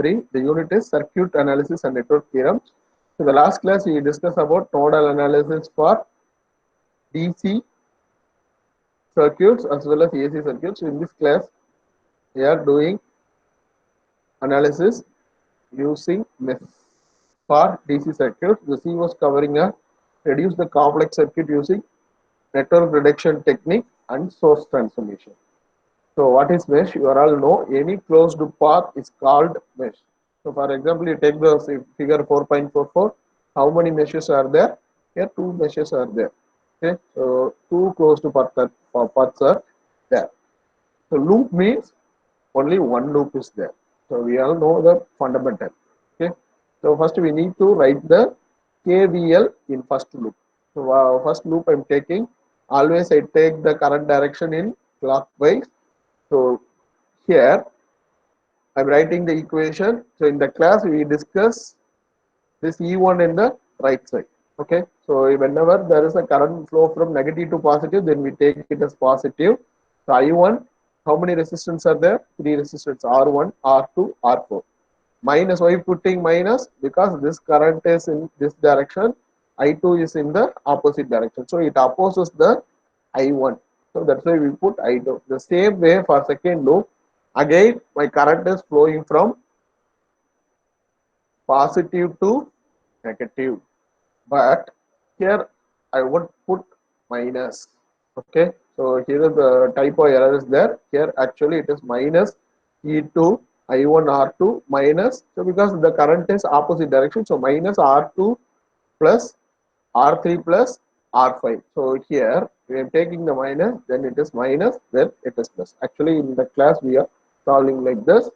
3. The unit is circuit analysis and network theorems. So the last class we discussed about nodal analysis for DC circuits as well as AC circuits. In this class, we are doing analysis using mesh for DC circuits. The C was covering a reduce the complex circuit using network reduction technique and source transformation. So what is mesh? You all know any closed path is called mesh. So for example, you take the figure 4.44. How many meshes are there? Here two meshes are there. Okay, so two closed paths are there. So loop means only one loop is there. So we all know the fundamental. Okay. So first we need to write the KVL in first loop. So first loop I'm taking. Always I take the current direction in clockwise. So here I'm writing the equation. So in the class we discuss this E1 in the right side. Okay. So whenever there is a current flow from negative to positive, then we take it as positive. So I1, how many resistance are there? Three resistance R1, R2, R4. Minus, why putting minus? Because this current is in this direction, I2 is in the opposite direction. So it opposes the I1. So that's why we put I2. The same way for second loop, again my current is flowing from positive to negative. But here I would put minus. Okay, so here is the typo error is there. Here actually it is minus E2 I1 R2 minus. So because the current is opposite direction, so minus R2 plus R3 plus R5. So here we are taking the minus, then it is minus, then it is plus. Actually in the class we are solving like this.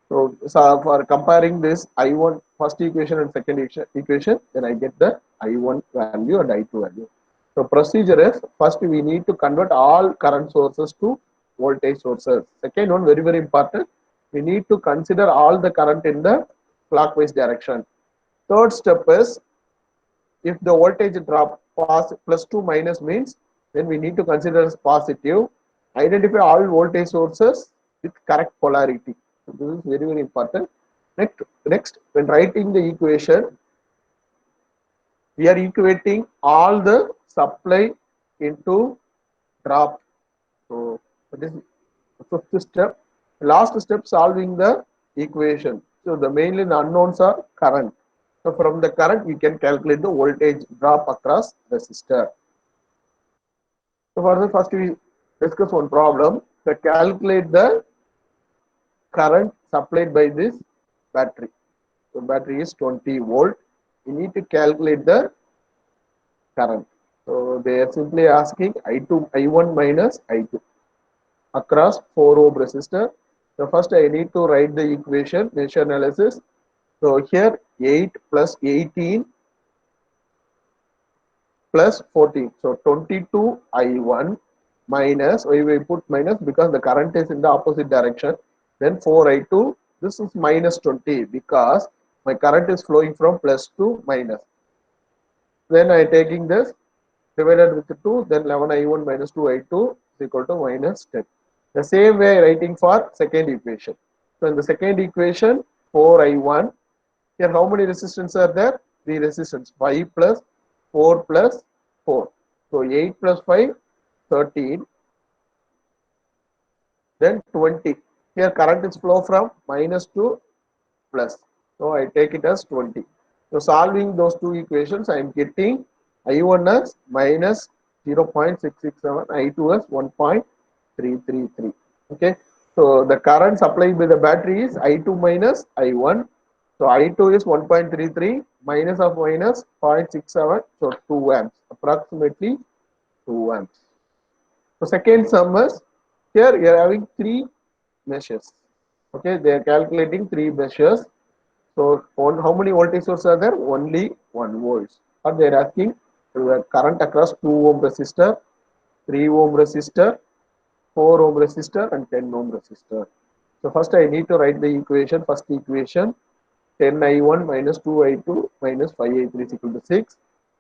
So for comparing this I1 first equation and second equation, then I get the I1 value and I2 value. So procedure is first we need to convert all current sources to voltage sources. Second one, very important, we need to consider all the current in the clockwise direction. Third step is if the voltage drop plus 2 minus means, then we need to consider as positive. Identify all voltage sources with correct polarity. So this is very important. Next, when writing the equation, we are equating all the supply into drop. So this is the fifth step. Last step, solving the equation. So the mainly the unknowns are current. So from the current, we can calculate the voltage drop across resistor. So for the first, we discuss one problem. To calculate the current supplied by this battery. So battery is 20 volt. We need to calculate the current. So they are simply asking I2, I1 minus I2 across 4 ohm resistor. So first I need to write the equation, mesh analysis. So here 8 plus 18 plus 14. So 22 I1 minus, why we put minus? Because the current is in the opposite direction. Then 4 I2, this is minus 20 because my current is flowing from plus to minus. Then I taking this divided with 2, then 11 I1 minus 2 I2 is equal to minus 10. The same way writing for second equation. So in the second equation, 4 I1, here how many resistance are there? 3 resistance, 5 plus 4 plus 4. So 8 plus 5, 13. Then 20. Here current is flow from minus to plus. So I take it as 20. So solving those two equations, I am getting I1 as minus 0.667, I2 as 1.333. Okay. So the current supplied by the battery is I2 minus I1. So I2 is 1.33 minus of minus 0.67, so 2 amps, approximately 2 amps. So second sum is, here you are having 3 meshes. Okay, they are calculating 3 meshes. So how many voltage sources are there? Only 1 volt. Or they are asking the current across 2 ohm resistor, 3 ohm resistor, 4 ohm resistor and 10 ohm resistor. So first I need to write the equation, first equation, 10 I1 minus 2 I2 minus 5 I3 is equal to 6.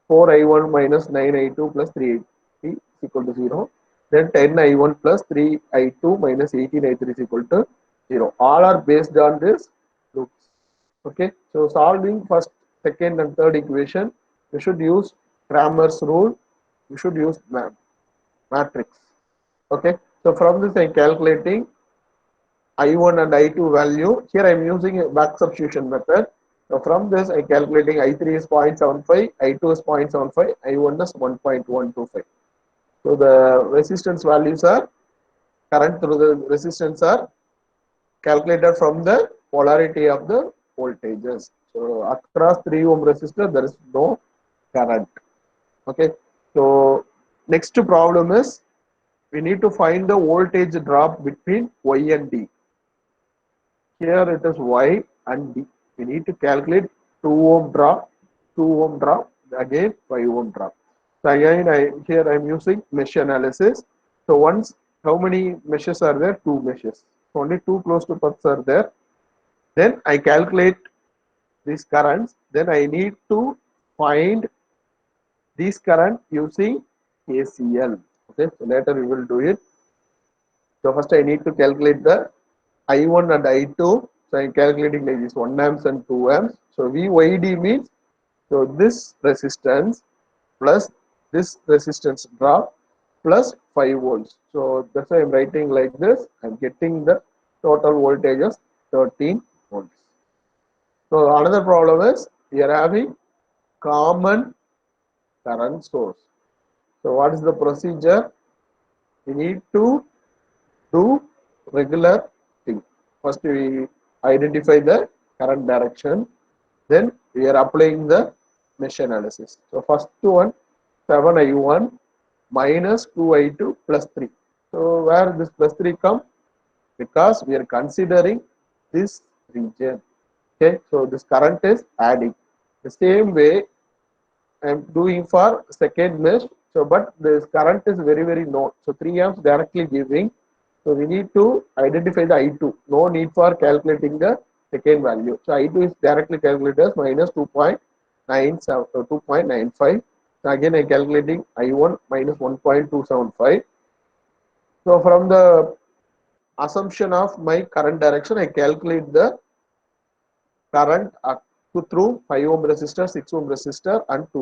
4 I1 minus 9 I2 plus 3 I3 is equal to 0. Then 10 I1 plus 3 I2 minus 18 I3 is equal to 0. All are based on this loop Okay, so solving first, second, and third equation, you should use Cramer's rule. You should use matrix. Okay, so from this I am calculating I1 and I2 value. Here I am using a back substitution method. So from this I am calculating I3 is 0.75, I2 is 0.75, I1 is 1.125. So the resistance values are current through the resistance are calculated from the polarity of the voltages. So across 3 ohm resistor there is no current. Okay. So next problem is we need to find the voltage drop between Y and D. Here it is Y and D. We need to calculate 2 ohm drop, 2 ohm drop, again 5 ohm drop. So again here I am using mesh analysis. So once, how many meshes are there? 2 meshes. So only 2 close to paths are there. Then I calculate these currents. Then I need to find these current using KCL. Okay, so later we will do it. So first I need to calculate the I1 and I2. So I am calculating like this 1 amps and 2 amps. So VYD means, so this resistance plus this resistance drop plus 5 volts. So that's why I am writing like this. I am getting the total voltage as 13 volts. So another problem is we are having common current source. So what is the procedure? We need to do regular thing. First we identify the current direction, then we are applying the mesh analysis. So first one, 7I1 minus 2I2 plus 3. So where this plus 3 come? Because we are considering this region. Okay, so this current is adding. The same way I am doing for second mesh. So but this current is very low. So 3 amps directly giving. So we need to identify the I2. No need for calculating the second value. So I2 is directly calculated as minus 2.97, 2.95. So again I am calculating I1 minus 1.275. So from the assumption of my current direction, I calculate the current through 5 ohm resistor, 6 ohm resistor and 2